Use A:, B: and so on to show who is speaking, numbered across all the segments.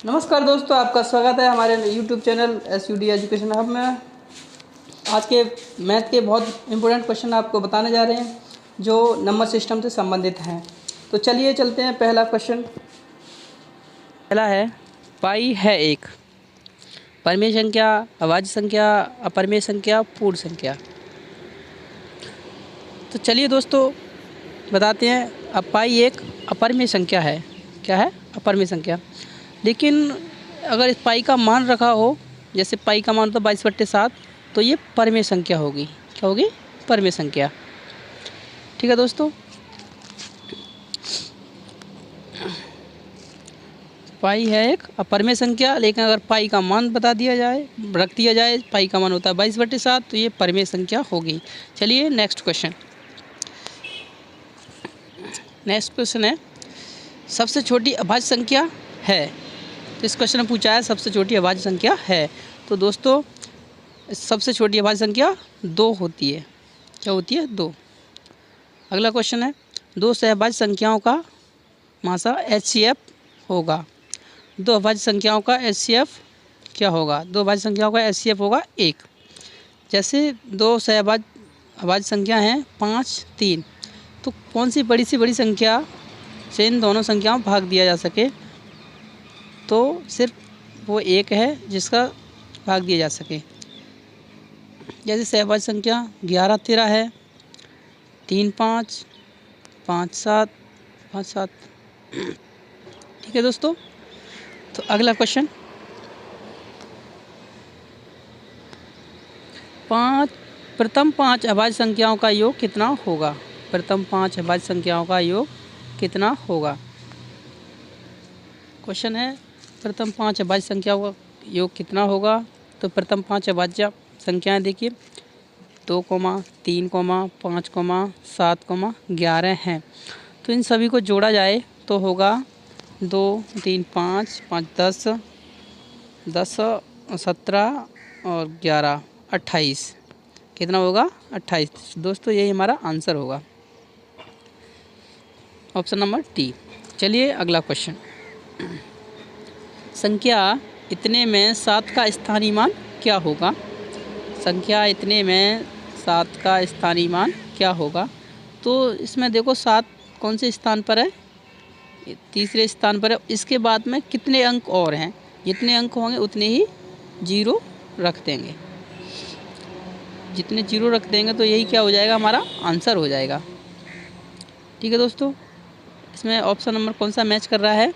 A: नमस्कार दोस्तों, आपका स्वागत है हमारे YouTube channel SUD education hub में। आज के मैथ के बहुत इम्पोर्टेंट क्वेश्चन आपको बताने जा रहे हैं जो नंबर सिस्टम से संबंधित हैं। तो चलिए चलते हैं। पहला क्वेश्चन पहला है, पाई है एक परिमेय संख्या, अभाज्य संख्या, अपरिमेय संख्या, पूर्ण संख्या। तो चलिए दोस्तों बताते हैं। अब पाई एक अपरिमेय संख्या है। क्या है? अपरिमेय संख्या। लेकिन अगर इस पाई का मान रखा हो, जैसे पाई का मान होता है 22/7, तो ये परिमेय संख्या होगी। क्या होगी? परिमेय संख्या। ठीक है दोस्तों, पाई है एक अपरिमेय संख्या, लेकिन अगर पाई का मान बता दिया जाए, रख दिया जाए, पाई का मान होता है 22/7, तो ये परिमेय संख्या होगी। चलिए नेक्स्ट क्वेश्चन है, सबसे छोटी अभाज्य संख्या है। तो इस क्वेश्चन में पूछा है सबसे छोटी अभाज्य संख्या है। तो दोस्तों सबसे छोटी अभाज्य संख्या 2 होती है। क्या होती है? 2। अगला क्वेश्चन है, दो सहभाज्य संख्याओं का मासा HCF होगा। दो अभाज्य संख्याओं का HCF क्या होगा? दो अभाज्य संख्याओं का HCF होगा 1। जैसे दो अभाज्य संख्या हैं 5, 3, तो कौन सी बड़ी से बड़ी संख्या से इन दोनों संख्याओं भाग दिया जा सके? तो सिर्फ वो 1 है जिसका भाग दिया जा सके। जैसे सहभाज्य संख्या 11, 13 है, 3, 5, 5, 7, 5, 7। ठीक है दोस्तों, तो अगला क्वेश्चन, प्रथम 5 अभाज्य संख्याओं का योग कितना होगा? प्रथम 5 अभाज्य संख्याओं का योग कितना होगा? क्वेश्चन है प्रथम 5 अभाज्य संख्याओं का योग कितना होगा? तो प्रथम 5 अभाज्य संख्याएं देखिए 2, 3, 5, 7, 11 हैं। तो इन सभी को जोड़ा जाए तो होगा 2, 3, 5, 5, 10, 10, 17 और 11, 28। कितना होगा? 28। दोस्तों यही हमारा आंसर होगा, ऑप्शन नंबर डी। चलिए अगला क्वेश्चन, संख्या इतने में 7 का स्थानीय मान क्या होगा? संख्या इतने में 7 का स्थानीय मान क्या होगा? तो इसमें देखो 7 कौन से स्थान पर है? तीसरे स्थान पर है। इसके बाद में कितने अंक और हैं? जितने अंक होंगे उतने ही 0 रख देंगे। जितने 0 रख देंगे तो यही क्या हो जाएगा? हमारा आंसर हो जाएगा। ठीक है दोस्तों, इसमें ऑप्शन नंबर कौन सा मैच कर रहा है?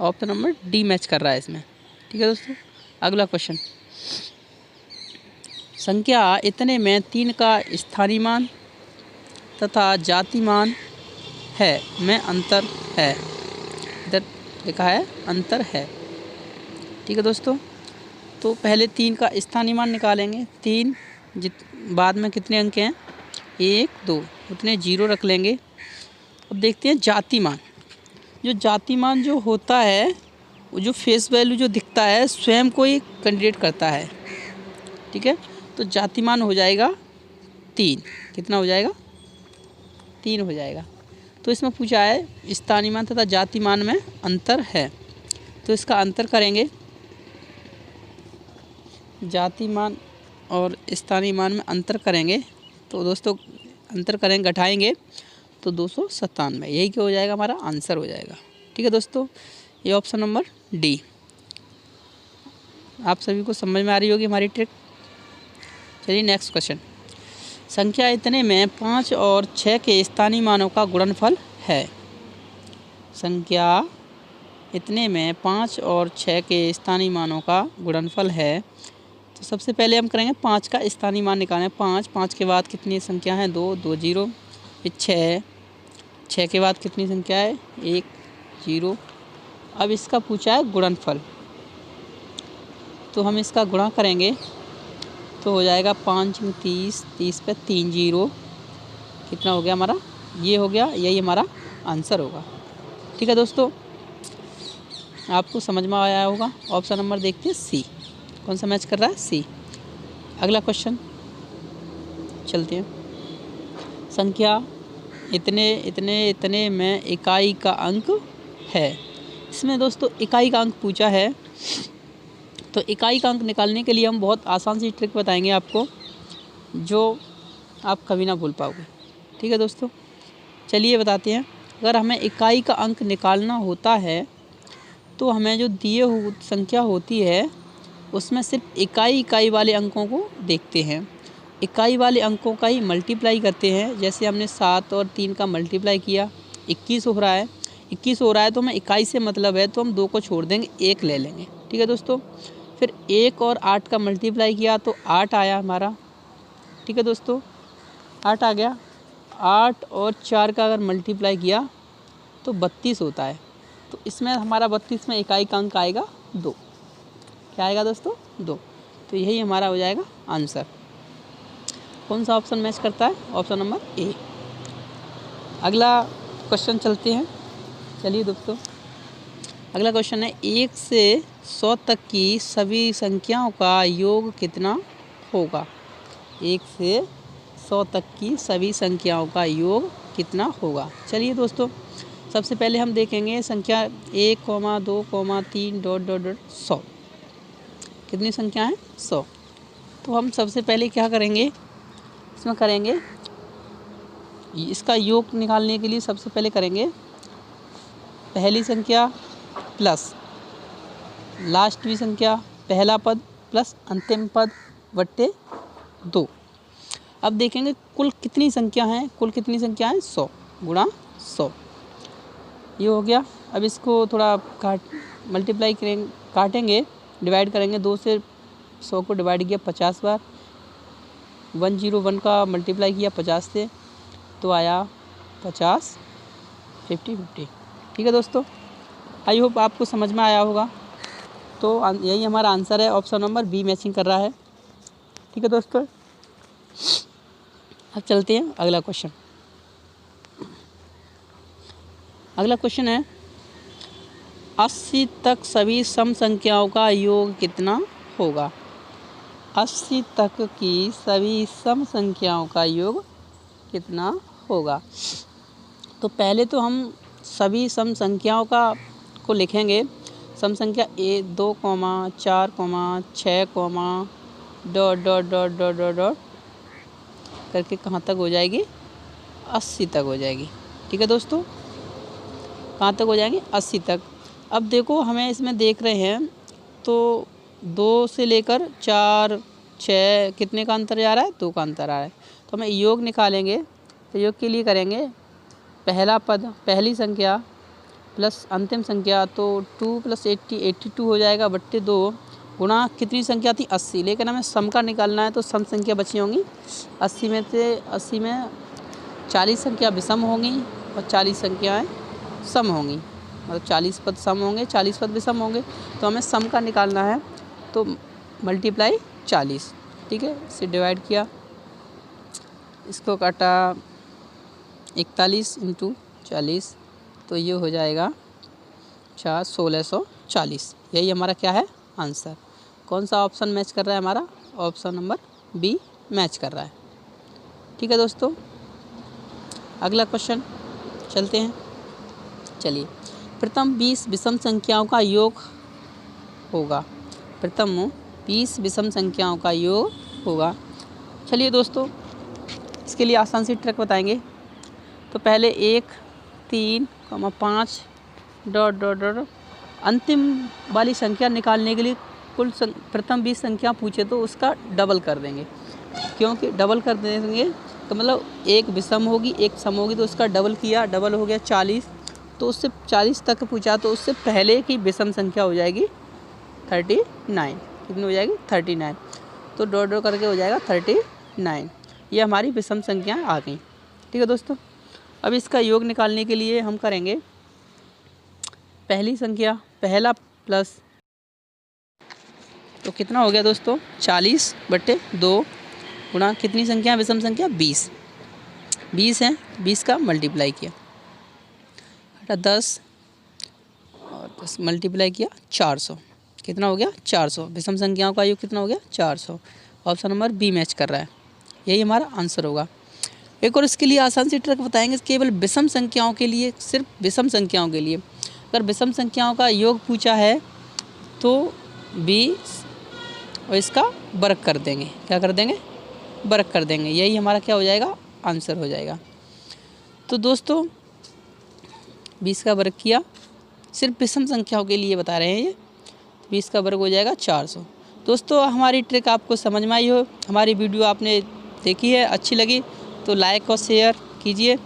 A: ऑप्शन नंबर डी मैच कर रहा है इसमें। ठीक है दोस्तों, अगला क्वेश्चन, संख्या इतने में 3 का स्थानीय मान तथा जाति मान है में अंतर है। इधर लिखा है अंतर है। ठीक है दोस्तों, तो पहले 3 का स्थानीय मान निकालेंगे। 3 बाद में कितने अंक हैं? 1, 2, उतने 0 रख लेंगे। अब देखते हैं जाति मान। जो जाति मान जो होता है, वो जो फेस वैल्यू जो दिखता है स्वयं को ही कैंडिडेट करता है। ठीक है, तो जाति मान हो जाएगा 3। कितना हो जाएगा? 3 हो जाएगा। तो इसमें पूछा है स्थानीय मान तथा जाति मान में अंतर है, तो इसका अंतर करेंगे। जाति मान और स्थानीय मान में अंतर करेंगे तो दोस्तों अंतर करेंगे, घटाएंगे तो 297। यही क्या हो जाएगा? हमारा आंसर हो जाएगा। ठीक है दोस्तों, ये ऑप्शन नंबर डी। आप सभी को समझ में आ रही होगी हमारी ट्रिक। चलिए नेक्स्ट क्वेश्चन, संख्या इतने में 5 और 6 के स्थानीय मानों का गुणनफल है। संख्या इतने में 5 और 6 के स्थानीय मानों का गुणनफल है। तो सबसे पहले हम करेंगे 5 का स्थानीय मान निकालें। 5 के बाद कितनी संख्या है? 2, 2 0, फिर 6 के बाद कितनी संख्या है? 1, 0। अब इसका पूछा है गुणनफल, तो हम इसका गुणा करेंगे तो हो जाएगा 5 में 30, 30 पे 3 0। कितना हो गया हमारा? ये हो गया, यही हमारा आंसर होगा। ठीक है दोस्तों, आपको समझ में आया होगा। ऑप्शन नंबर देखते हैं सी, कौन सा मैच कर रहा है? सी। अगला क्वेश्चन चलते हैं, संख्या इतने में इकाई का अंक है। इसमें दोस्तों इकाई का अंक पूछा है, तो इकाई का अंक निकालने के लिए हम बहुत आसान सी ट्रिक बताएंगे आपको, जो आप कभी ना भूल पाओगे। ठीक है दोस्तों, चलिए बताते हैं। अगर हमें इकाई का अंक निकालना होता है तो हमें जो दिए संख्या होती है उसमें सिर्फ इकाई वाले अंकों को देखते हैं, इकाई वाले अंकों का ही मल्टीप्लाई करते हैं। जैसे हमने 7 और 3 का मल्टीप्लाई किया, 21 हो रहा है। 21 हो रहा है तो हमें इकाई से मतलब है, तो हम 2 को छोड़ देंगे, 1 ले लेंगे। ठीक है दोस्तों, फिर 1 और 8 का मल्टीप्लाई किया तो 8 आया हमारा। ठीक है दोस्तों, 8 आ गया। 8 और 4 का अगर मल्टीप्लाई किया तो 32 होता है। तो इसमें हमारा 32 में इकाई का अंक आएगा 2। क्या आएगा दोस्तों? 2। तो यही हमारा हो जाएगा आंसर। कौन सा ऑप्शन मैच करता है? Option number A. अगला क्वेश्चन चलते हैं। चलिए दोस्तों, अगला क्वेश्चन है 1 से 100 तक की सभी संख्याओं का योग कितना होगा? 1 से 100 तक की सभी संख्याओं का योग कितना होगा? चलिए दोस्तों, सबसे पहले हम देखेंगे संख्या 1, 2, 3 ... 100। कितनी संख्या है? 100। तो हम सबसे पहले क्या करेंगे, इसमें करेंगे इसका योग निकालने के लिए सबसे पहले करेंगे पहली संख्या प्लस लास्टवी संख्या, पहला पद प्लस अंतिम पद बट्टे 2। अब देखेंगे कुल कितनी संख्या हैं। कुल कितनी संख्या है? 100 गुणा 100, ये हो गया। अब इसको थोड़ा मल्टीप्लाई करेंगे, काटेंगे, डिवाइड करेंगे। 2 से 100 को डिवाइड किया 50 बार, 101 का मल्टीप्लाई किया 50 से तो आया 50, 50। ठीक है दोस्तों, आई होप आपको समझ में आया होगा। तो यही हमारा आंसर है, ऑप्शन नंबर बी मैचिंग कर रहा है। ठीक है दोस्तों, अब चलते हैं अगला क्वेश्चन। अगला क्वेश्चन है 80 तक सभी सम संख्याओं का योग कितना होगा? 80 तक की सभी सम संख्याओं का योग कितना होगा? तो पहले तो हम सभी सम संख्याओं को लिखेंगे। सम संख्या 1, 2, 4, 6, ... करके कहाँ तक हो जाएगी? 80 तक हो जाएगी। ठीक है दोस्तों, कहाँ तक हो जाएंगे? 80 तक। अब देखो, हमें इसमें देख रहे हैं तो 2 से लेकर 4, 6 कितने का अंतर जा रहा है? 2 का अंतर आ रहा है। तो हमें योग निकालेंगे, तो योग के लिए करेंगे पहला पद पहली संख्या प्लस अंतिम संख्या, तो 2 + 80 82 हो जाएगा बट्टे 2 गुणा कितनी संख्या थी? 80। लेकिन हमें सम का निकालना है तो सम संख्या बची होंगी 80 में से 80 में 40 संख्या विषम होंगी और 40 संख्याएँ सम होंगी, मतलब 40 पद सम होंगे, 40 पद विषम होंगे। तो हमें सम का निकालना है तो मल्टीप्लाई 40। ठीक है, इसे डिवाइड किया, इसको काटा 41 × 40, तो ये हो जाएगा 1640। यही हमारा क्या है? आंसर। कौन सा ऑप्शन मैच कर रहा है? हमारा ऑप्शन नंबर बी मैच कर रहा है। ठीक है दोस्तों, अगला क्वेश्चन चलते हैं। चलिए, प्रथम 20 विषम संख्याओं का योग होगा। प्रथम 20 विषम संख्याओं का योग होगा। चलिए दोस्तों, इसके लिए आसान सी ट्रिक बताएंगे। तो पहले 1, 3, 5 ... अंतिम वाली संख्या निकालने के लिए कुल प्रथम 20 संख्या पूछे तो उसका डबल कर देंगे, क्योंकि डबल कर देंगे तो मतलब एक विषम होगी एक सम होगी, तो उसका डबल किया, डबल हो गया 40। तो उससे 40 तक पूछा तो उससे पहले की विषम संख्या हो जाएगी 39। कितनी हो जाएगी? 39। तो डॉट करके हो जाएगा 39। ये हमारी विषम संख्याएँ आ गई। ठीक है दोस्तों, अब इसका योग निकालने के लिए हम करेंगे पहली संख्या पहला प्लस, तो कितना हो गया दोस्तों? 40 बट्टे 2 गुणा कितनी संख्या? विषम संख्या 20। 20 है, 20 का मल्टीप्लाई किया, 10 और 10 मल्टीप्लाई किया 400। कितना हो गया? 400। विषम संख्याओं का योग कितना हो गया? 400। ऑप्शन नंबर बी मैच कर रहा है, यही हमारा आंसर होगा। एक और इसके लिए आसान सी ट्रिक बताएंगे, केवल विषम संख्याओं के लिए, सिर्फ विषम संख्याओं के लिए। अगर विषम संख्याओं का योग पूछा है तो 20 और इसका वर्ग कर देंगे। क्या कर देंगे? वर्ग कर देंगे। यही हमारा क्या हो जाएगा? आंसर हो जाएगा। तो दोस्तों 20 का वर्ग किया, सिर्फ विषम संख्याओं के लिए बता रहे हैं ये। 20 का वर्ग हो जाएगा 400। दोस्तों हमारी ट्रिक आपको समझ में आई हो, हमारी वीडियो आपने देखी है, अच्छी लगी तो लाइक और शेयर कीजिए,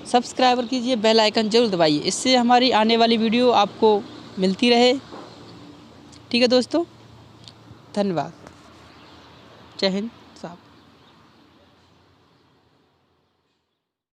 A: सब्सक्राइबर कीजिए, बेल आइकन जरूर दबाइए, इससे हमारी आने वाली वीडियो आपको मिलती रहे। ठीक है दोस्तों, धन्यवाद। जय हिंद।